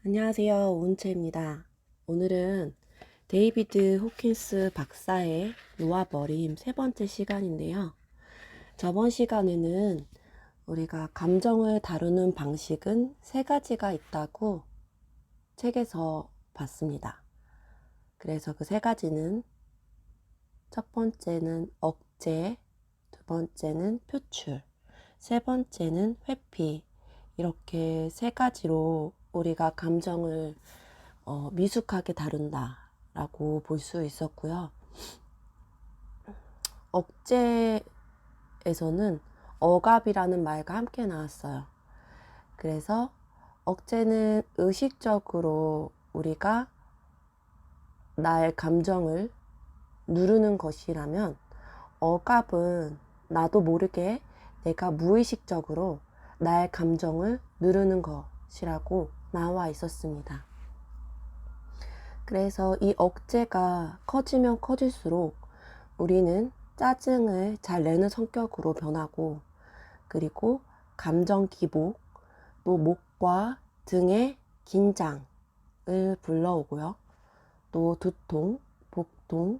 안녕하세요. 오은채입니다. 오늘은 데이비드 호킨스 박사의 놓아버림 세 번째 시간인데요. 저번 시간에는 우리가 감정을 다루는 방식은 세 가지가 있다고 책에서 봤습니다. 그래서 그 세 가지는 첫 번째는 억제, 두 번째는 표출, 세 번째는 회피, 이렇게 세 가지로 우리가 감정을 미숙하게 다룬다라고 볼 수 있었고요. 억제에서는 억압이라는 말과 함께 나왔어요. 그래서 억제는 의식적으로 우리가 나의 감정을 누르는 것이라면, 억압은 나도 모르게 내가 무의식적으로 나의 감정을 누르는 것이라고 나와 있었습니다. 그래서 이 억제가 커지면 커질수록 우리는 짜증을 잘 내는 성격으로 변하고, 그리고 감정 기복, 또 목과 등의 긴장을 불러오고요. 또 두통, 복통,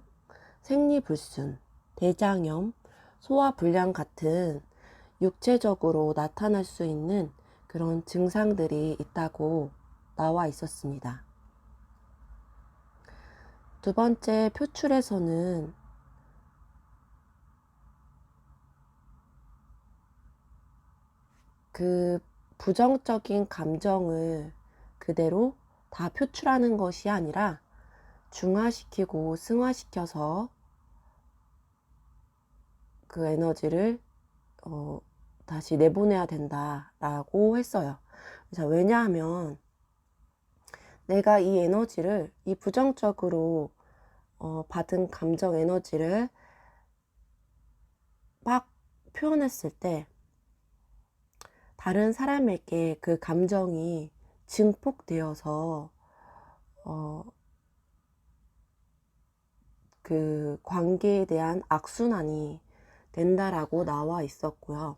생리불순, 대장염, 소화불량 같은 육체적으로 나타날 수 있는 그런 증상들이 있다고 나와 있었습니다. 두 번째, 표출에서는 그 부정적인 감정을 그대로 다 표출하는 것이 아니라 중화시키고 승화시켜서 그 에너지를 다시 내보내야 된다라고 했어요. 그래서 왜냐하면 내가 이 에너지를, 이 부정적으로 받은 감정 에너지를 막 표현했을 때 다른 사람에게 그 감정이 증폭되어서 그 관계에 대한 악순환이 된다라고 나와 있었고요.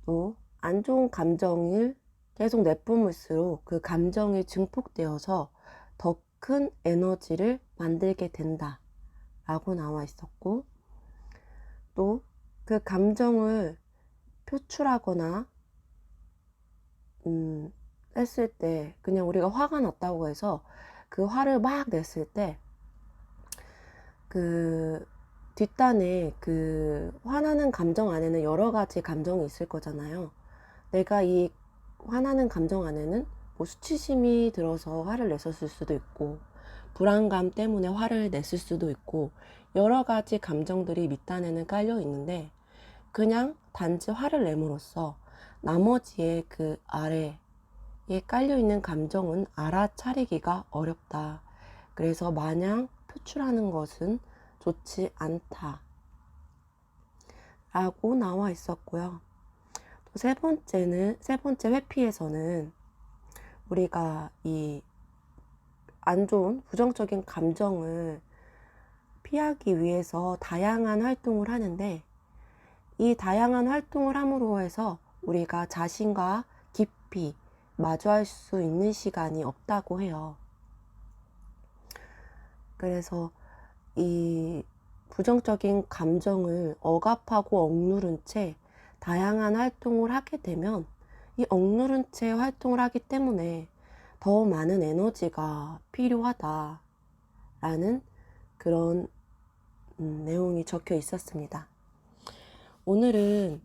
또 안 좋은 감정을 계속 내뿜을수록 그 감정이 증폭되어서 더 큰 에너지를 만들게 된다라고 나와 있었고, 또 그 감정을 표출하거나 했을 때, 그냥 우리가 화가 났다고 해서 그 화를 막 냈을 때 그 뒷단에 그 화나는 감정 안에는 여러 가지 감정이 있을 거잖아요. 내가 이 화나는 감정 안에는 뭐 수치심이 들어서 화를 냈었을 수도 있고, 불안감 때문에 화를 냈을 수도 있고, 여러 가지 감정들이 밑단에는 깔려 있는데, 그냥 단지 화를 내므로써 나머지의 그 아래에 깔려 있는 감정은 알아차리기가 어렵다. 그래서 마냥 표출하는 것은 좋지 않다 라고 나와 있었고요. 또 세 번째 회피에서는 우리가 이 안 좋은 부정적인 감정을 피하기 위해서 다양한 활동을 하는데, 이 다양한 활동을 함으로 해서 우리가 자신과 깊이 마주할 수 있는 시간이 없다고 해요. 그래서 이 부정적인 감정을 억압하고 억누른 채 다양한 활동을 하게 되면, 이 억누른 채 활동을 하기 때문에 더 많은 에너지가 필요하다라는 그런 내용이 적혀 있었습니다. 오늘은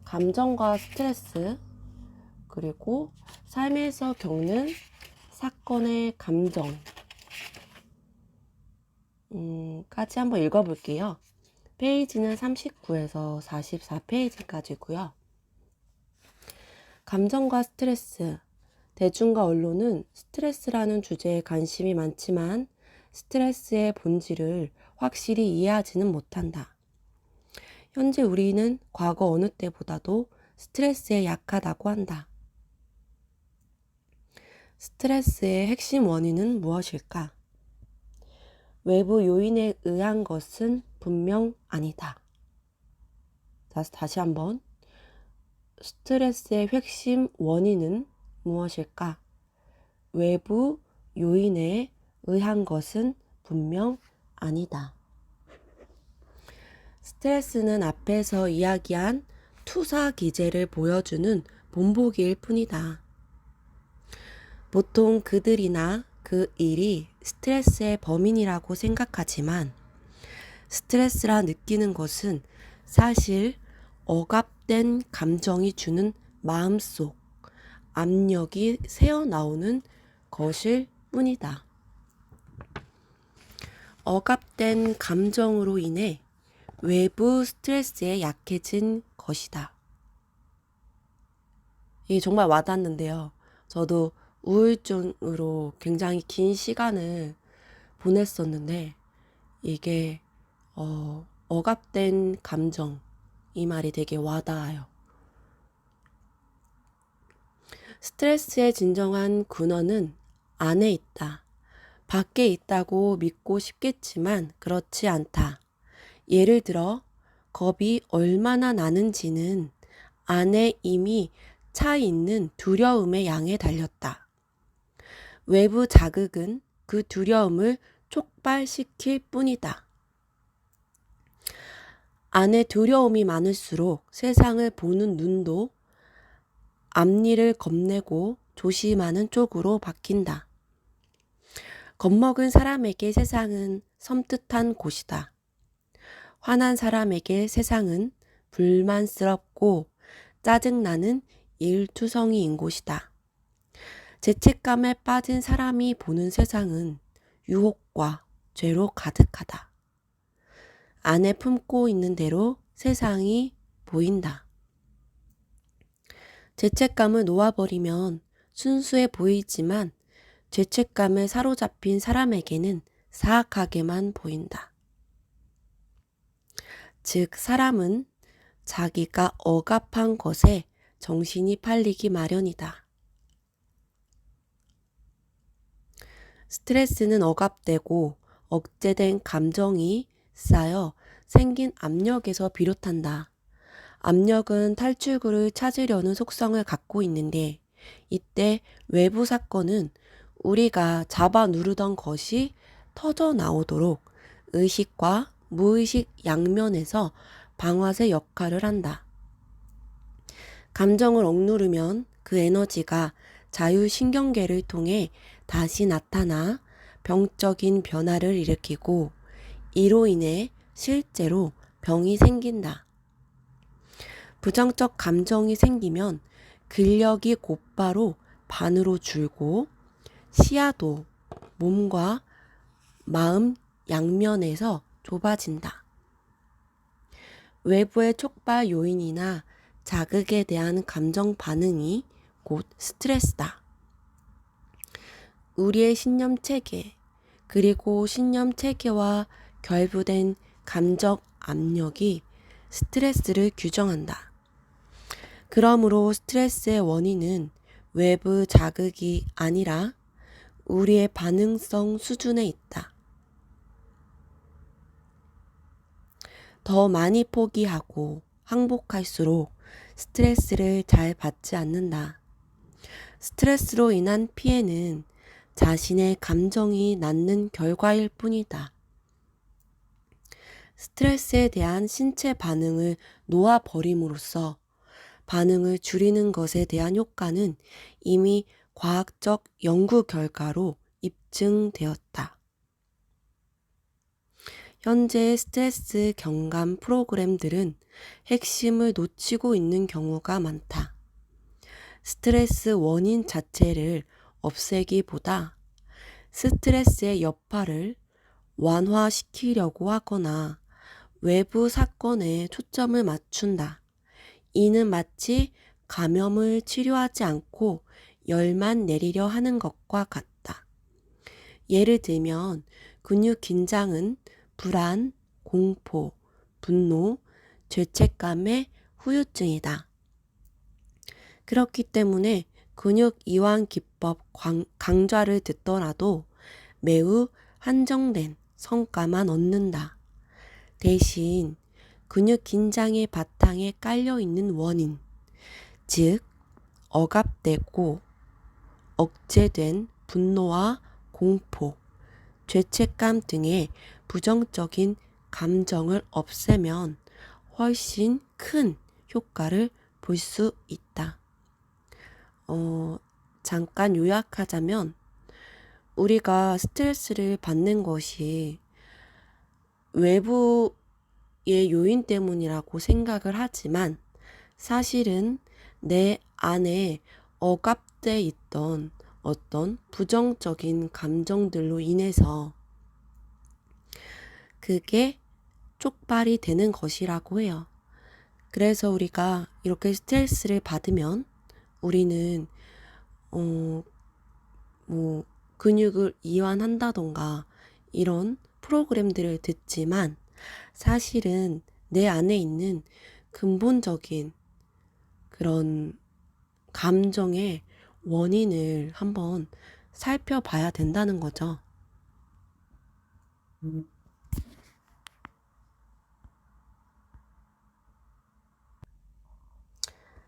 감정과 스트레스, 그리고 삶에서 겪는 사건의 감정 까지 한번 읽어볼게요. 페이지는 39에서 44페이지까지고요. 감정과 스트레스. 대중과 언론은 스트레스라는 주제에 관심이 많지만 스트레스의 본질을 확실히 이해하지는 못한다. 현재 우리는 과거 어느 때보다도 스트레스에 약하다고 한다. 스트레스의 핵심 원인은 무엇일까? 외부 요인에 의한 것은 분명 아니다. 다시 한번. 스트레스의 핵심 원인은 무엇일까? 외부 요인에 의한 것은 분명 아니다. 스트레스는 앞에서 이야기한 투사 기제를 보여주는 본보기일 뿐이다. 보통 그들이나 그 일이 스트레스의 범인이라고 생각하지만 스트레스라 느끼는 것은 사실 억압된 감정이 주는 마음속 압력이 새어나오는 것일 뿐이다. 억압된 감정으로 인해 외부 스트레스에 약해진 것이다. 이게 정말 와닿는데요. 저도 우울증으로 굉장히 긴 시간을 보냈었는데 이게 억압된 감정, 이 말이 되게 와닿아요. 스트레스의 진정한 근원은 안에 있다. 밖에 있다고 믿고 싶겠지만 그렇지 않다. 예를 들어 겁이 얼마나 나는지는 안에 이미 차 있는 두려움의 양에 달렸다. 외부 자극은 그 두려움을 촉발시킬 뿐이다. 안에 두려움이 많을수록 세상을 보는 눈도 앞일을 겁내고 조심하는 쪽으로 바뀐다. 겁먹은 사람에게 세상은 섬뜩한 곳이다. 화난 사람에게 세상은 불만스럽고 짜증나는 일투성이인 곳이다. 죄책감에 빠진 사람이 보는 세상은 유혹과 죄로 가득하다. 안에 품고 있는 대로 세상이 보인다. 죄책감을 놓아버리면 순수해 보이지만 죄책감에 사로잡힌 사람에게는 사악하게만 보인다. 즉 사람은 자기가 억압한 것에 정신이 팔리기 마련이다. 스트레스는 억압되고 억제된 감정이 쌓여 생긴 압력에서 비롯한다. 압력은 탈출구를 찾으려는 속성을 갖고 있는데 이때 외부 사건은 우리가 잡아 누르던 것이 터져 나오도록 의식과 무의식 양면에서 방아쇠 역할을 한다. 감정을 억누르면 그 에너지가 자율신경계를 통해 다시 나타나 병적인 변화를 일으키고 이로 인해 실제로 병이 생긴다. 부정적 감정이 생기면 근력이 곧바로 반으로 줄고 시야도 몸과 마음 양면에서 좁아진다. 외부의 촉발 요인이나 자극에 대한 감정 반응이 곧 스트레스다. 우리의 신념 체계, 그리고 신념 체계와 결부된 감정 압력이 스트레스를 규정한다. 그러므로 스트레스의 원인은 외부 자극이 아니라 우리의 반응성 수준에 있다. 더 많이 포기하고 항복할수록 스트레스를 잘 받지 않는다. 스트레스로 인한 피해는 자신의 감정이 낳는 결과일 뿐이다. 스트레스에 대한 신체 반응을 놓아버림으로써 반응을 줄이는 것에 대한 효과는 이미 과학적 연구 결과로 입증되었다. 현재의 스트레스 경감 프로그램들은 핵심을 놓치고 있는 경우가 많다. 스트레스 원인 자체를 없애기보다 스트레스의 여파를 완화시키려고 하거나 외부 사건에 초점을 맞춘다. 이는 마치 감염을 치료하지 않고 열만 내리려 하는 것과 같다. 예를 들면 근육 긴장은 불안, 공포, 분노, 죄책감의 후유증이다. 그렇기 때문에 근육 이완 기법 강좌를 듣더라도 매우 한정된 성과만 얻는다. 대신 근육 긴장의 바탕에 깔려있는 원인, 즉 억압되고 억제된 분노와 공포, 죄책감 등의 부정적인 감정을 없애면 훨씬 큰 효과를 볼 수 있다. 잠깐 요약하자면 우리가 스트레스를 받는 것이 외부의 요인 때문이라고 생각을 하지만 사실은 내 안에 억압돼 있던 어떤 부정적인 감정들로 인해서 그게 촉발이 되는 것이라고 해요. 그래서 우리가 이렇게 스트레스를 받으면 우리는 근육을 이완한다던가 이런 프로그램들을 듣지만 사실은 내 안에 있는 근본적인 그런 감정의 원인을 한번 살펴봐야 된다는 거죠.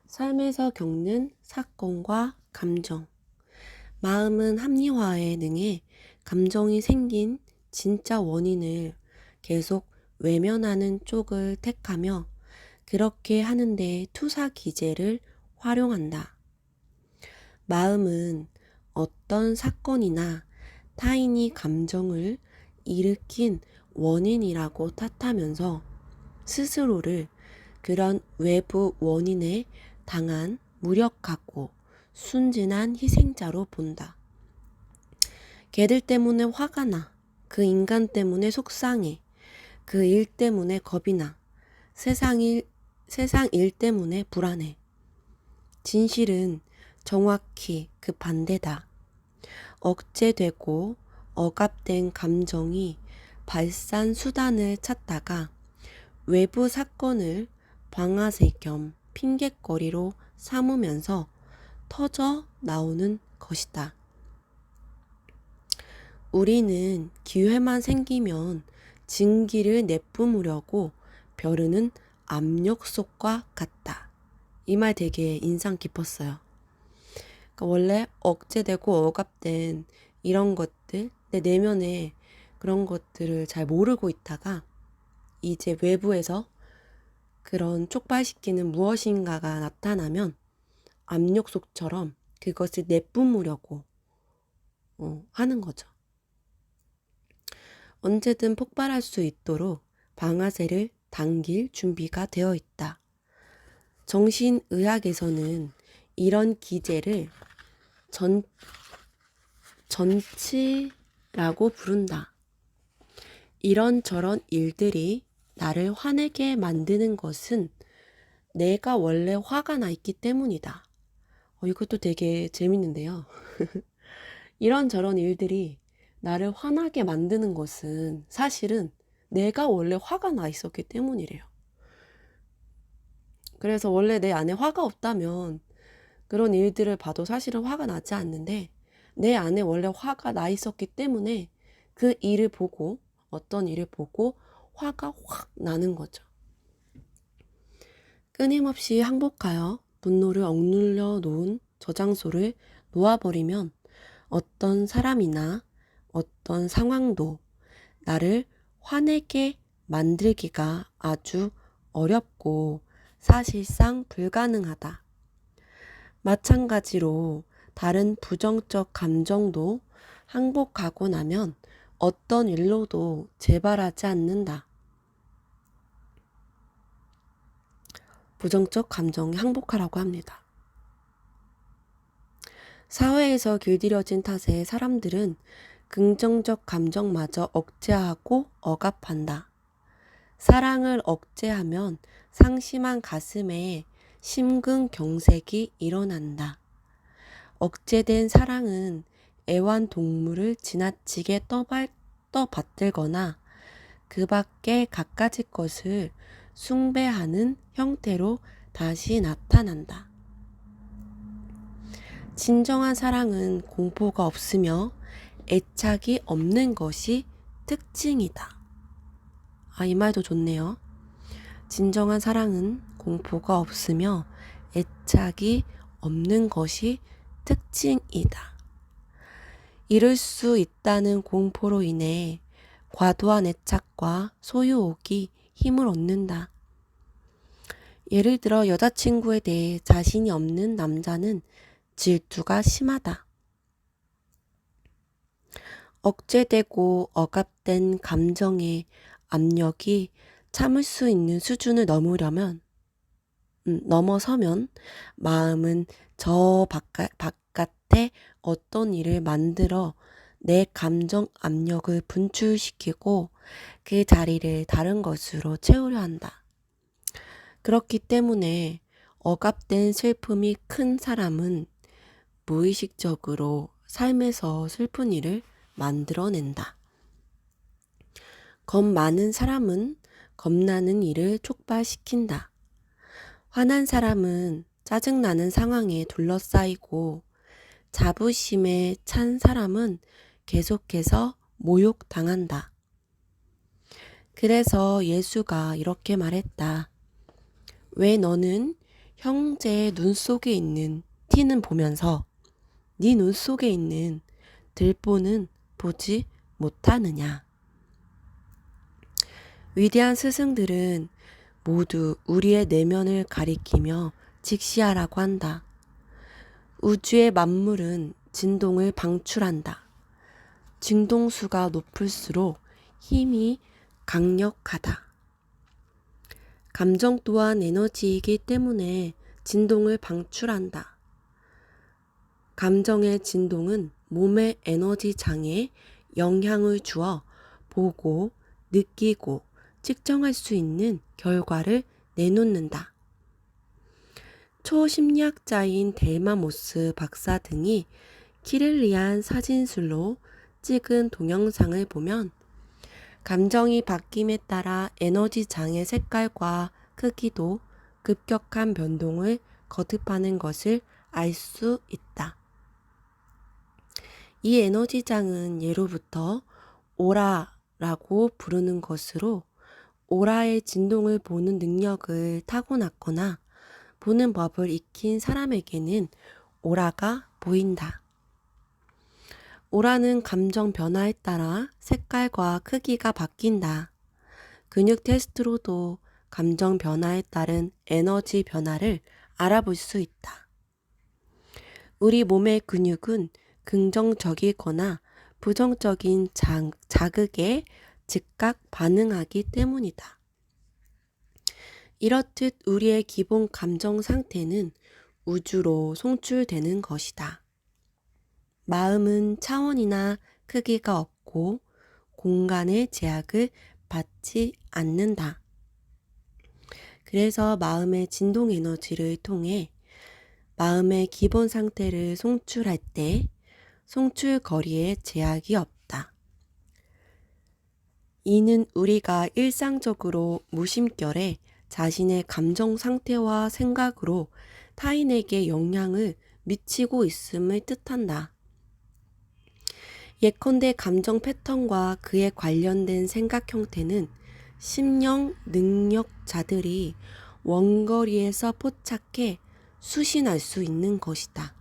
삶에서 겪는 사건과 감정. 마음은 합리화에 능해 감정이 생긴 진짜 원인을 계속 외면하는 쪽을 택하며 그렇게 하는데 투사 기제를 활용한다. 마음은 어떤 사건이나 타인이 감정을 일으킨 원인이라고 탓하면서 스스로를 그런 외부 원인에 당한 무력하고 순진한 희생자로 본다. 걔들 때문에 화가 나. 그 인간 때문에 속상해. 그 일 때문에 겁이 나. 세상 일 때문에 불안해. 진실은 정확히 그 반대다. 억제되고 억압된 감정이 발산 수단을 찾다가 외부 사건을 방아쇠 겸 핑곗거리로 삼으면서 터져 나오는 것이다. 우리는 기회만 생기면 증기를 내뿜으려고 벼르는 압력솥과 같다. 이 말 되게 인상 깊었어요. 그러니까 원래 억제되고 억압된 이런 것들, 내 내면에 그런 것들을 잘 모르고 있다가 이제 외부에서 그런 촉발시키는 무엇인가가 나타나면 압력솥처럼 그것을 내뿜으려고 하는 거죠. 언제든 폭발할 수 있도록 방아쇠를 당길 준비가 되어 있다. 정신의학에서는 이런 기제를 전치라고 부른다. 이런저런 일들이 나를 화내게 만드는 것은 내가 원래 화가 나 있기 때문이다. 이것도 되게 재밌는데요. 이런저런 일들이 나를 화나게 만드는 것은 사실은 내가 원래 화가 나 있었기 때문이래요. 그래서 원래 내 안에 화가 없다면 그런 일들을 봐도 사실은 화가 나지 않는데 내 안에 원래 화가 나 있었기 때문에 그 일을 보고 어떤 일을 보고 화가 확 나는 거죠. 끊임없이 항복하여 분노를 억눌려 놓은 저장소를 놓아버리면 어떤 사람이나 어떤 상황도 나를 화내게 만들기가 아주 어렵고 사실상 불가능하다. 마찬가지로 다른 부정적 감정도 항복하고 나면 어떤 일로도 재발하지 않는다. 부정적 감정에 항복하라고 합니다. 사회에서 길들여진 탓에 사람들은 긍정적 감정마저 억제하고 억압한다. 사랑을 억제하면 상심한 가슴에 심근경색이 일어난다. 억제된 사랑은 애완동물을 지나치게 떠받들거나 그 밖에 갖가지 것을 숭배하는 형태로 다시 나타난다. 진정한 사랑은 공포가 없으며 애착이 없는 것이 특징이다. 이 말도 좋네요. 진정한 사랑은 공포가 없으며 애착이 없는 것이 특징이다. 잃을 수 있다는 공포로 인해 과도한 애착과 소유욕이 힘을 얻는다. 예를 들어 여자친구에 대해 자신이 없는 남자는 질투가 심하다. 억제되고 억압된 감정의 압력이 참을 수 있는 수준을 넘어서면 마음은 저 바깥에 어떤 일을 만들어 내 감정 압력을 분출시키고 그 자리를 다른 것으로 채우려 한다. 그렇기 때문에 억압된 슬픔이 큰 사람은 무의식적으로 삶에서 슬픈 일을 만들어낸다. 겁 많은 사람은 겁나는 일을 촉발시킨다. 화난 사람은 짜증나는 상황에 둘러싸이고 자부심에 찬 사람은 계속해서 모욕당한다. 그래서 예수가 이렇게 말했다. 왜 너는 형제의 눈 속에 있는 티는 보면서 네 눈 속에 있는 들보는 보지 못하느냐. 위대한 스승들은 모두 우리의 내면을 가리키며 직시하라고 한다. 우주의 만물은 진동을 방출한다. 진동수가 높을수록 힘이 강력하다. 감정 또한 에너지이기 때문에 진동을 방출한다. 감정의 진동은 몸의 에너지장에 영향을 주어 보고, 느끼고, 측정할 수 있는 결과를 내놓는다. 초심리학자인 델마모스 박사 등이 키릴리안 사진술로 찍은 동영상을 보면 감정이 바뀜에 따라 에너지장의 색깔과 크기도 급격한 변동을 거듭하는 것을 알 수 있다. 이 에너지장은 예로부터 오라라고 부르는 것으로 오라의 진동을 보는 능력을 타고났거나 보는 법을 익힌 사람에게는 오라가 보인다. 오라는 감정 변화에 따라 색깔과 크기가 바뀐다. 근육 테스트로도 감정 변화에 따른 에너지 변화를 알아볼 수 있다. 우리 몸의 근육은 긍정적이거나 부정적인 자극에 즉각 반응하기 때문이다. 이렇듯 우리의 기본 감정 상태는 우주로 송출되는 것이다. 마음은 차원이나 크기가 없고 공간의 제약을 받지 않는다. 그래서 마음의 진동 에너지를 통해 마음의 기본 상태를 송출할 때 송출 거리에 제약이 없다. 이는 우리가 일상적으로 무심결에 자신의 감정 상태와 생각으로 타인에게 영향을 미치고 있음을 뜻한다. 예컨대 감정 패턴과 그에 관련된 생각 형태는 심령 능력자들이 원거리에서 포착해 수신할 수 있는 것이다.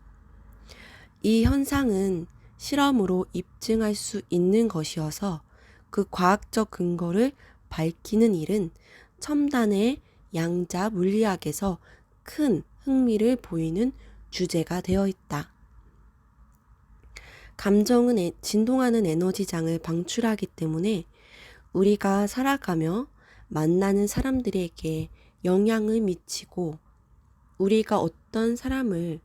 이 현상은 실험으로 입증할 수 있는 것이어서 그 과학적 근거를 밝히는 일은 첨단의 양자 물리학에서 큰 흥미를 보이는 주제가 되어 있다. 감정은 진동하는 에너지장을 방출하기 때문에 우리가 살아가며 만나는 사람들에게 영향을 미치고 우리가 어떤 사람을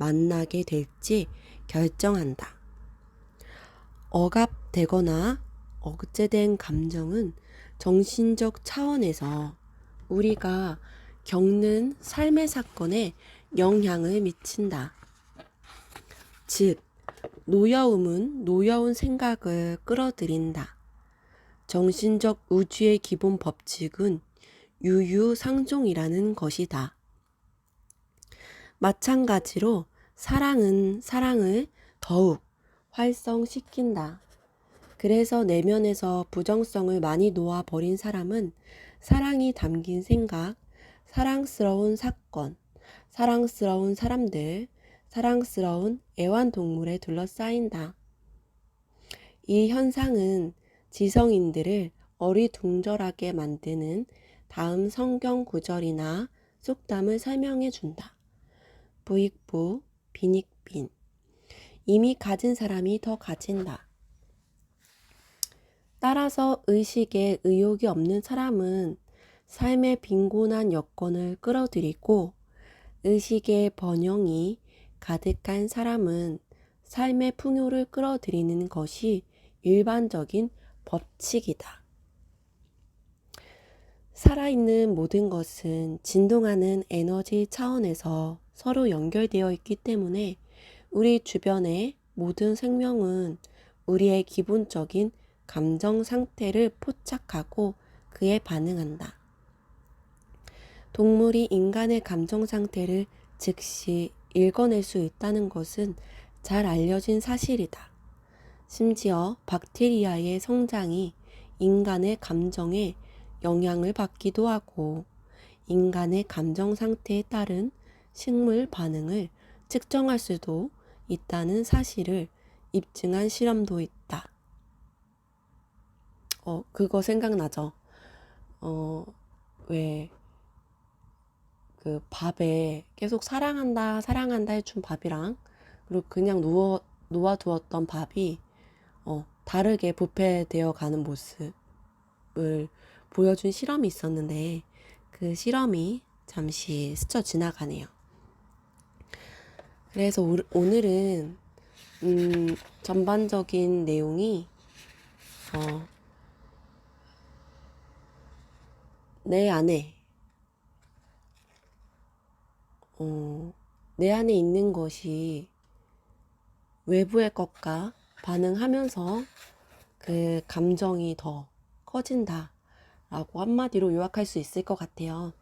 만나게 될지 결정한다. 억압되거나 억제된 감정은 정신적 차원에서 우리가 겪는 삶의 사건에 영향을 미친다. 즉, 노여움은 노여운 생각을 끌어들인다. 정신적 우주의 기본 법칙은 유유상종이라는 것이다. 마찬가지로 사랑은 사랑을 더욱 활성시킨다. 그래서 내면에서 부정성을 많이 놓아버린 사람은 사랑이 담긴 생각, 사랑스러운 사건, 사랑스러운 사람들, 사랑스러운 애완동물에 둘러싸인다. 이 현상은 지성인들을 어리둥절하게 만드는 다음 성경 구절이나 속담을 설명해 준다. 부익부, 빈익빈. 이미 가진 사람이 더 가진다. 따라서 의식에 의욕이 없는 사람은 삶의 빈곤한 여건을 끌어들이고 의식의 번영이 가득한 사람은 삶의 풍요를 끌어들이는 것이 일반적인 법칙이다. 살아있는 모든 것은 진동하는 에너지 차원에서 서로 연결되어 있기 때문에 우리 주변의 모든 생명은 우리의 기본적인 감정 상태를 포착하고 그에 반응한다. 동물이 인간의 감정 상태를 즉시 읽어낼 수 있다는 것은 잘 알려진 사실이다. 심지어 박테리아의 성장이 인간의 감정에 영향을 받기도 하고 인간의 감정 상태에 따른 식물 반응을 측정할 수도 있다는 사실을 입증한 실험도 있다. 그거 생각나죠? 왜 그 밥에 계속 사랑한다 해준 밥이랑 그리고 그냥 놓아두었던 밥이 다르게 부패되어 가는 모습을 보여준 실험이 있었는데 그 실험이 잠시 스쳐 지나가네요. 그래서 오늘은 전반적인 내용이 내 안에 있는 것이 외부의 것과 반응하면서 그 감정이 더 커진다 라고 한마디로 요약할 수 있을 것 같아요.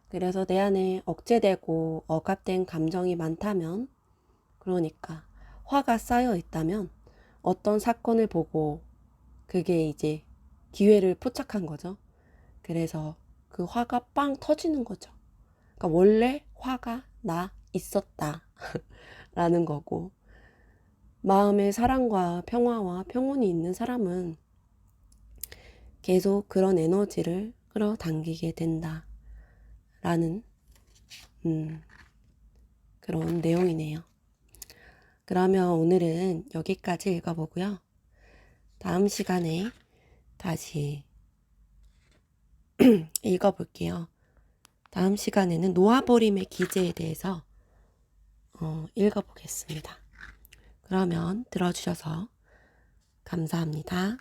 그래서 내 안에 억제되고 억압된 감정이 많다면, 그러니까 화가 쌓여 있다면 어떤 사건을 보고 그게 이제 기회를 포착한 거죠. 그래서 그 화가 빵 터지는 거죠. 그러니까 원래 화가 나 있었다 라는 거고, 마음의 사랑과 평화와 평온이 있는 사람은 계속 그런 에너지를 끌어당기게 된다 라는 그런 내용이네요. 그러면 오늘은 여기까지 읽어보고요. 다음 시간에 다시 읽어볼게요. 다음 시간에는 놓아버림의 기제에 대해서 읽어보겠습니다. 그러면 들어주셔서 감사합니다.